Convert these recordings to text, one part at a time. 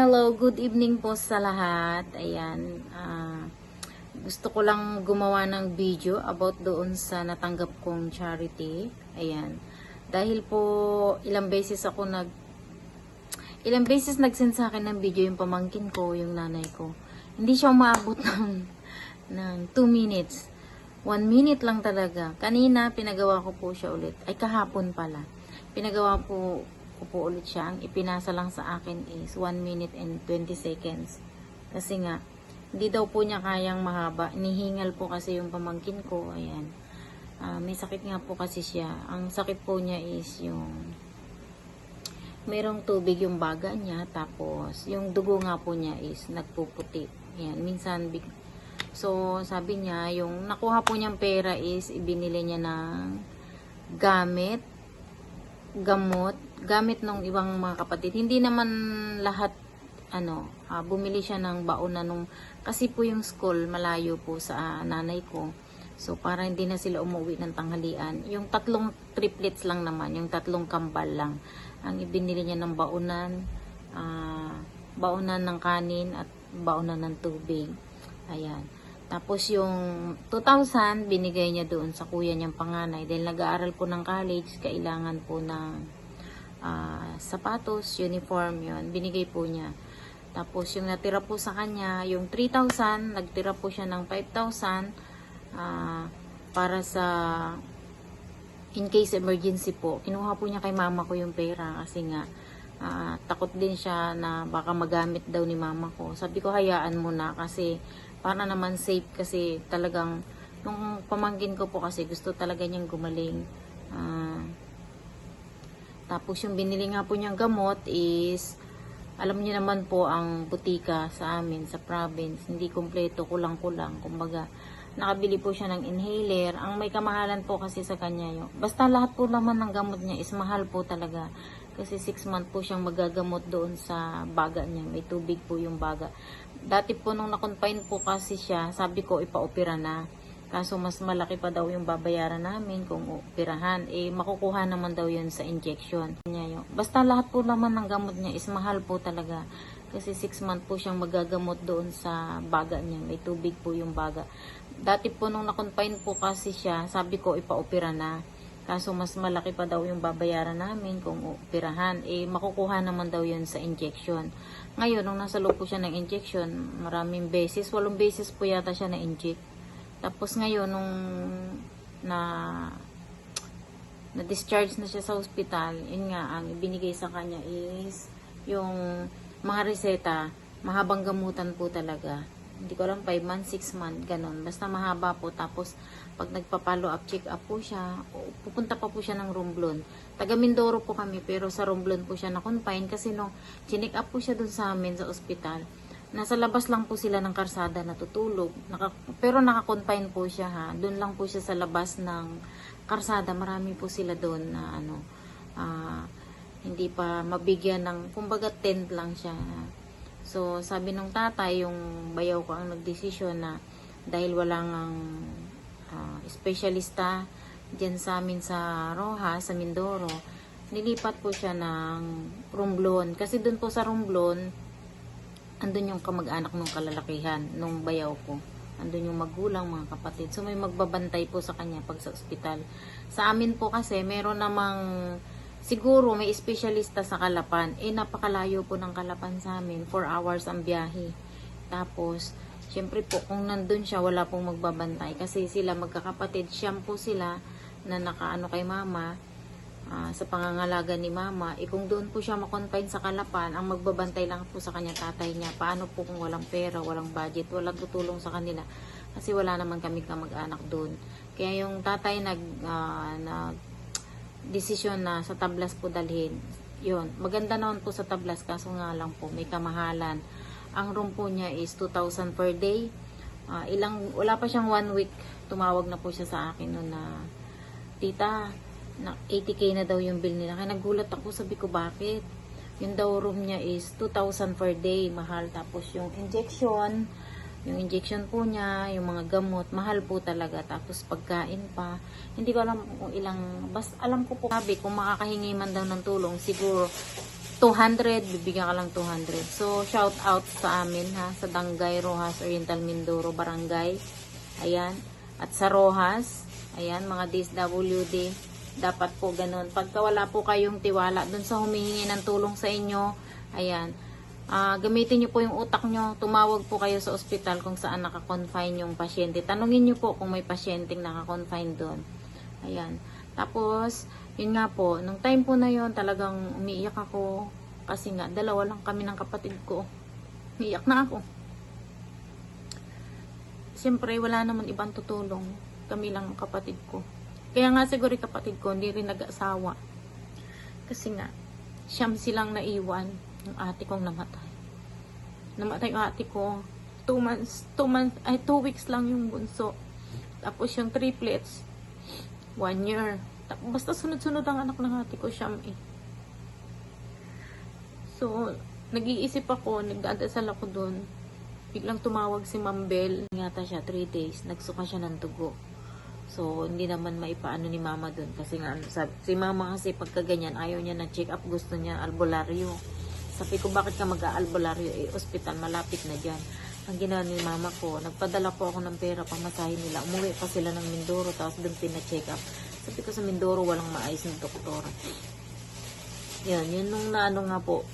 Hello, good evening po sa lahat. Ayan, gusto ko lang gumawa ng video about doon sa natanggap kong charity. Ayan, dahil po ilang beses nag-send sa akin ng video yung pamangkin ko, yung nanay ko. Hindi siya umaabot ng 2 minutes. 1 minute lang talaga. Kanina, pinagawa ko po siya ulit. Ay, kahapon pala. Pinagawa po ulit siya. Ang ipinasa lang sa akin is 1 minute and 20 seconds. Kasi nga, hindi daw po niya kayang mahaba. Nihingal po kasi yung pamangkin ko. Ayan. May sakit nga po kasi siya. Ang sakit po niya is yung merong tubig yung baga niya. Tapos, yung dugo nga po niya is nagpuputi. Ayan. Minsan, so, sabi niya, yung nakuha po niyang pera is ibinili niya ng gamit ng ibang mga kapatid. Hindi naman lahat bumili siya ng baon nung kasi po yung school malayo po sa nanay ko. So para hindi na sila umuwi ng tanghalian. Yung 3 triplets lang naman, yung 3 kambal lang ang ibinili niya ng baonan ng kanin at baonan ng tubig. Ayan. Tapos yung 2,000 binigay niya doon sa kuya niyang panganay dahil nag-aaral po ng college, kailangan po ng sapatos, uniform, yun, binigay po niya. Tapos yung natira po sa kanya, yung 3,000, nagtira po siya ng 5,000 para sa in case emergency po. Kinuha po niya kay mama ko yung pera kasi nga takot din siya na baka magamit daw ni mama ko. Sabi ko hayaan mo na kasi para naman safe kasi talagang nung pamangkin ko po kasi gusto talaga niyang gumaling. Tapos yung binili nga po niyang gamot is alam niyo naman po ang butika sa amin sa province hindi kumpleto, kulang-kulang. Kumbaga nakabili po siya ng inhaler. Ang may kamahalan po kasi sa kanya yung basta lahat po naman ng gamot niya is mahal po talaga. Kasi 6 months po siyang magagamot doon sa baga niya. May tubig po yung baga. Dati po nung nakonfine po kasi siya, sabi ko ipa-opera na. Kaso mas malaki pa daw yung babayaran namin kung operahan. Makukuha naman daw yun sa injection. Basta lahat po naman ng gamot niya is mahal po talaga. Kasi 6 months po siyang magagamot doon sa baga niya. May tubig po yung baga. Dati po nung nakonfine po kasi siya, sabi ko ipa-opera na. Kaso mas malaki pa daw yung babayaran namin kung operahan. Makukuha naman daw yun sa injection. Ngayon, nung nasa loob po siya ng injection, maraming beses, 8 beses po yata siya na-inject. Tapos ngayon, nung na-discharge na siya sa hospital, yun nga, ang ibinigay sa kanya is yung mga reseta, mahabang gamutan po talaga. Hindi ko alam, 5 months, 6 months, ganun. Basta mahaba po. Tapos, pag nagpa-follow up, check up po siya, pupunta pa po siya ng Romblon. Taga Mindoro po kami, pero sa Romblon po siya na-confine kasi nung chinek up po siya dun sa amin sa ospital, nasa labas lang po sila ng karsada natutulog. Pero naka-confine po siya ha. Doon lang po siya sa labas ng karsada. Marami po sila doon na hindi pa mabigyan ng, kumbaga tent lang siya. So, sabi ng tatay, yung bayaw ko ang nagdesisyon na dahil walang espesyalista dyan sa amin sa Rojas, sa Mindoro, nilipat po siya ng Romblon. Kasi doon po sa Romblon, andun yung kamag-anak ng kalalakihan, nung bayaw ko. Andun yung magulang, mga kapatid. So, may magbabantay po sa kanya pag sa ospital. Sa amin po kasi, meron namang siguro may espesyalista sa Calapan. Napakalayo po ng Calapan sa amin. 4 hours ang biyahe. Tapos, syempre po, kung nandun siya, wala pong magbabantay. Kasi sila magkakapatid, siyam po sila na nakaano kay mama, sa pangangalaga ni mama. Kung doon po siya makonfine sa Calapan, ang magbabantay lang po sa kanya tatay niya. Paano po kung walang pera, walang budget, walang tutulong sa kanila? Kasi wala naman kami kamag-anak doon. Kaya yung tatay desisyon na sa tablas po dalhin. Yun, maganda naman po sa tablas kaso nga lang po may kamahalan. Ang room po niya is 2,000 per day. Wala pa siyang 1 week. Tumawag na po siya sa akin noon na, tita, na 80k na daw yung bill nila. Kaya nagulat ako, sabi ko bakit? Yung daw room niya is 2,000 per day, mahal. Tapos yung injection po niya, yung mga gamot, mahal po talaga. Tapos pagkain pa. Hindi ko alam kung ilang, basta alam ko po sabi, kung makakahingi man daw ng tulong, siguro 200, bibigyan ka lang 200. So, shout out sa amin ha, sa Dangay, Rojas, Oriental Mindoro, Barangay. Ayan. At sa Rojas, ayan, mga DSWD, dapat po ganun. Pagka wala po kayong tiwala dun sa humihingi ng tulong sa inyo, ayan, gamitin nyo po yung utak nyo, tumawag po kayo sa ospital kung saan nakakonfine yung pasyente. Tanungin nyo po kung may pasyenteng nakakonfine doon. Ayan. Tapos, yun nga po, nung time po na yun, talagang umiiyak ako. Kasi nga, dalawa lang kami ng kapatid ko. Umiiyak na ako. Siyempre, wala naman ibang tutulong. Kami lang ang kapatid ko. Kaya nga siguro yung kapatid ko, hindi rin nag-asawa. Kasi nga, siyam silang naiwan. Yung ate kong namatay. Namatay yung ate ko. 2 weeks lang yung bunso. Tapos yung triplets, 1 year. Basta sunod-sunod ang anak ng ate ko, siyam eh. So, nag-iisip ako, nagdadasal ako doon. Biglang tumawag si Ma'am Bell. Ngata siya, 3 days. Nagsuka siya ng dugo. So, hindi naman maipaano ni Mama doon. Kasi nga, si Mama kasi pagka ganyan, ayaw niya na check up. Gusto niya albularyo. Sabi ko, bakit ka mag-aalbularyo? Eh, ospital, malapit na dyan. Ang ginawa ni Mama ko, nagpadala po ako ng pera, pamasahin nila. Umuwi pa sila ng Mindoro, tapos doon pina-check up. Sabi ko sa Mindoro, walang maayos ng doktor. Yan, yun nung naano nga po,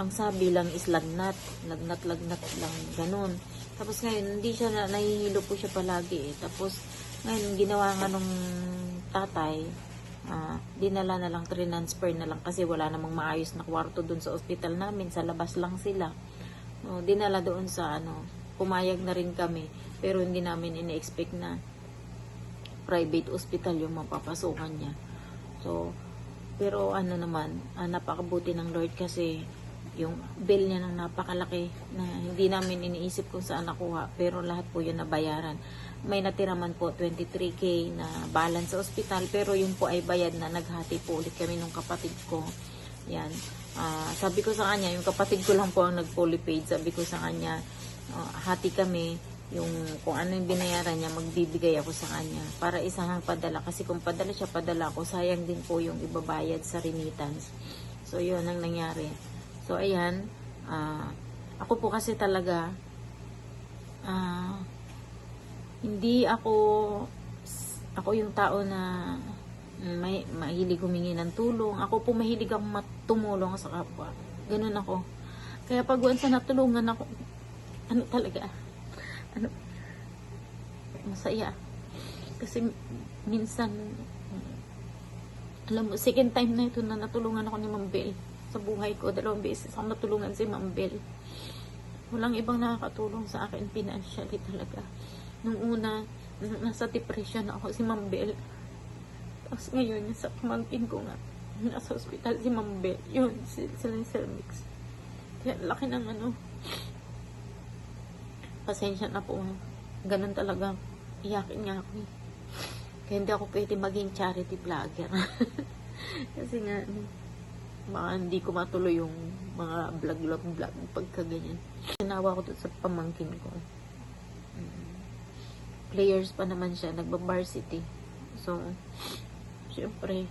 ang sabi lang is lagnat lang, ganun. Tapos ngayon, hindi siya nahihilo po siya palagi eh. Tapos, ngayon, ginawa nga nung tatay, dinala na lang, transfer na lang kasi wala namang maayos na kwarto dun sa ospital namin, sa labas lang sila. No, dinala doon sa pumayag na rin kami, pero hindi namin ini-expect na private hospital yung mapapasukan niya. So, pero naman, napakabuti ng Lord kasi yung bill niya nang napakalaki na hindi namin iniisip kung saan nakuha, pero lahat po yun nabayaran. May natira man po 23k na balance sa ospital, pero yun po ay bayad na. Naghati po ulit kami nung kapatid ko. Yan. Sabi ko sa kanya, yung kapatid ko lang po ang nag-fully paid. Sabi ko sa kanya, hati kami, yung kung ano yung binayaran niya, magbibigay ako sa kanya para isahang padala. Kasi kung padala siya, padala ako, sayang din po yung ibabayad sa remittance. So, yun ang nangyari. So, ayan, ako po kasi talaga, hindi ako yung tao na mahilig humingi ng tulong. Ako po mahilig akong tumulong sa kapwa. Ganun ako. Kaya pag once na natulungan ako, talaga, masaya. Kasi minsan, alam mo, second time na ito na natulungan ako ni Ma'am Bell sa buhay ko. 2 beses ako natulungan si Ma'am Bell. Walang ibang nakakatulong sa akin financially talaga. Nung una, nasa depression ako, si Ma'am Bell. Tapos ngayon, sa pamangkin ko nga, nasa hospital si Ma'am Bell. Yun, sila yung cervix. Kaya laki ng pasensya na po. Ganun talaga. Iyakin nga ako. Kaya hindi ako pwede maging charity vlogger. Kasi nga, baka hindi ko matuloy yung mga vlog pagka ganyan. Sinawa ko doon sa pamangkin ko. Players pa naman siya, nagba-varsity. So, syempre,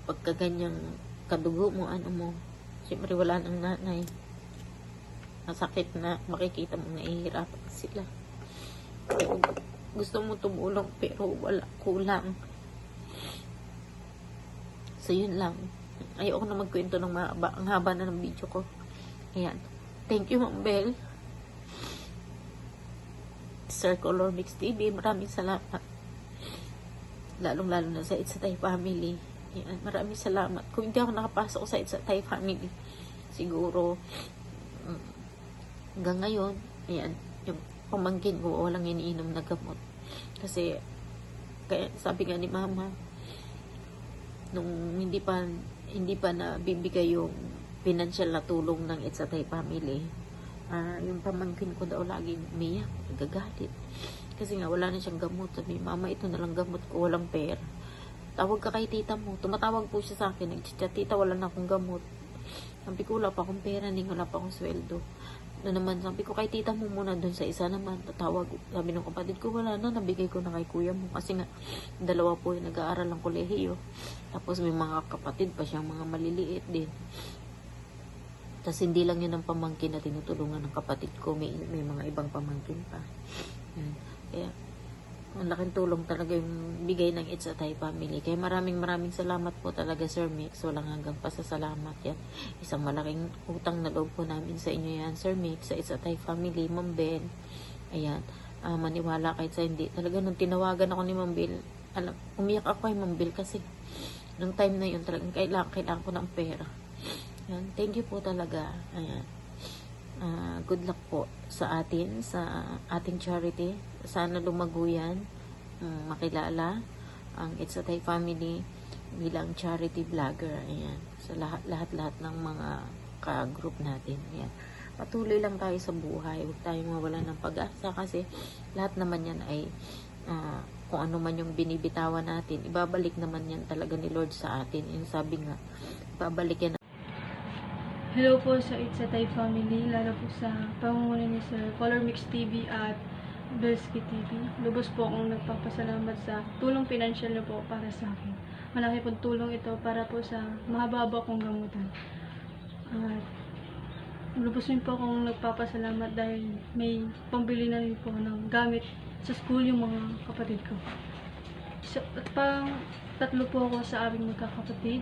pagka ganyang kadugo mo, syempre wala nang nanay. Masakit na makikita mo nahihirapan sila. Gusto mo tumulong pero wala, kulang. So yun lang. Ayoko na magkwento ng mahaba. Ang haba na ng video ko. Ayan. Thank you, Ma'am Bell. Sir Color Mix TV, maraming salamat. Lalong-lalo na sa It's a Thai Family. Ayan, maraming salamat. Kung hindi ako nakapasok sa It's a Thai Family, siguro hanggang ngayon, ayan, yung pamangkin ko, walang iniinom na gamot. Kasi, kaya sabi nga ni Mama, nung hindi pa nabibigay yung financial na tulong ng It's a Thai Family, yung pamangkin ko daw laging umiyak, nagagalit. Kasi nga, wala na siyang gamot. Sabi, Mama, ito na lang gamot ko, walang pera. Tawag ka kay tita mo. Tumatawag po siya sa akin. Nag-chat, tita, wala na akong gamot. Sabi ko, wala pa akong pera, wala pa akong sweldo. Doon naman, sabi ko, kay tita mo muna doon sa isa naman. Tatawag, sabi ng kapatid ko, wala na, nabigay ko na kay kuya mo. Kasi nga, dalawa po yung nag-aaral ng kolehiyo. Tapos may mga kapatid pa siyang mga maliliit din. Tapos hindi lang yun ang pamangkin na tinutulungan ng kapatid ko. May mga ibang pamangkin pa. Yan. Kaya, ang laking tulong talaga yung bigay ng It's a Thai Family. Kaya maraming salamat po talaga, Sir Mix. Walang hanggang pasasalamat yan. Isang malaking utang na loob po namin sa inyo yan, Sir Mix, sa It's a Thai Family, Ma'am Ben. Ayan. Maniwala kahit sa hindi. Talaga nung tinawagan ako ni Ma'am Bill, umiyak ako kay Ma'am Bill kasi nung time na yun talagang kailangan ko ng pera. Ayan. Thank you po talaga. Ayan. Good luck po sa atin, sa ating charity. Sana lumago yan, makilala ang It's a Thai Family bilang charity vlogger. Ayan. Sa lahat ng mga ka-group natin. Ayan. Patuloy lang tayo sa buhay. Huwag tayong mawalan ng pag-asa kasi lahat naman yan ay kung ano man yung binibitawan natin, ibabalik naman yan talaga ni Lord sa atin. Yung sabi nga, ibabalik yan. Hello po sa It's a Thai Family, lalo po sa pamumuno ni Sir Color Mix TV at Belsky TV. Lubos po akong nagpapasalamat sa tulong pinansyal niyo po para sa akin. Malaki pong tulong ito para po sa mahaba kong gamutan. At lubos din po akong nagpapasalamat dahil may pambili na rin po ng gamit sa school yung mga kapatid ko. At pang tatlo po ako sa aming magkakapatid.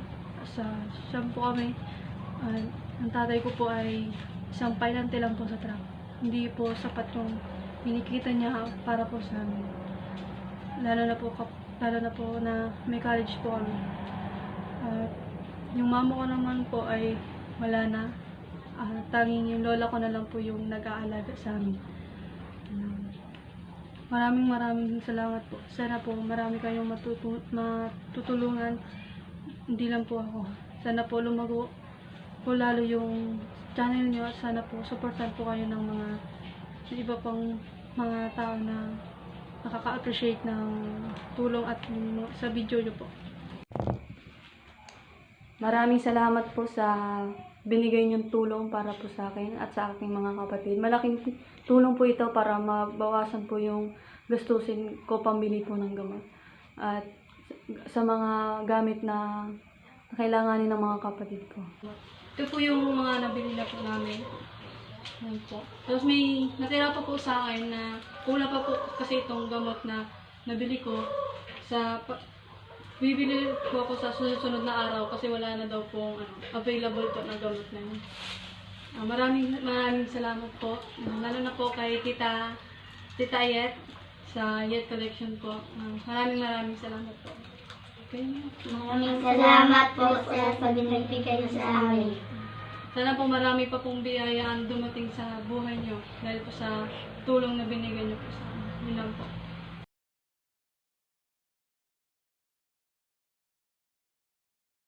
Siyam po kami. Ang tatay ko po ay isang pailante lang po sa truck. Hindi po sapat yung kinikita niya para po sa amin. Lalo na po na may college po kami. Yung mama ko naman po ay wala na. Tanging yung lola ko na lang po yung nag-aalaga sa amin. Maraming salamat po. Sana po marami kayong matutulungan. Hindi lang po ako. Sana po lumago po lalo yung channel nyo at sana po supportan po kayo ng mga iba pang mga tao na nakaka-appreciate ng tulong at sa video nyo po. Maraming salamat po sa binigay nyong tulong para po sa akin at sa aking mga kapatid. Malaking tulong po ito para mabawasan po yung gastusin ko pambili po ng gamot. At sa mga gamit na kailanganin ng mga kapatid ko. Ito po yung mga nabili na po namin. Yan po. Tapos may natira pa po sa akin na kulang pa po kasi itong gamot na nabili ko. Bibili po ako sa susunod na araw kasi wala na daw pong available po na gamot na yun. Maraming salamat po. Lalo na po kay Tita Yet sa Yet Collection po. Maraming salamat po. Maraming salamat po sa pagbibigay sa amin. Sana po marami pa pong biyaya ang dumating sa buhay nyo dahil po sa tulong na binigay nyo po sa amin. Yun lang po.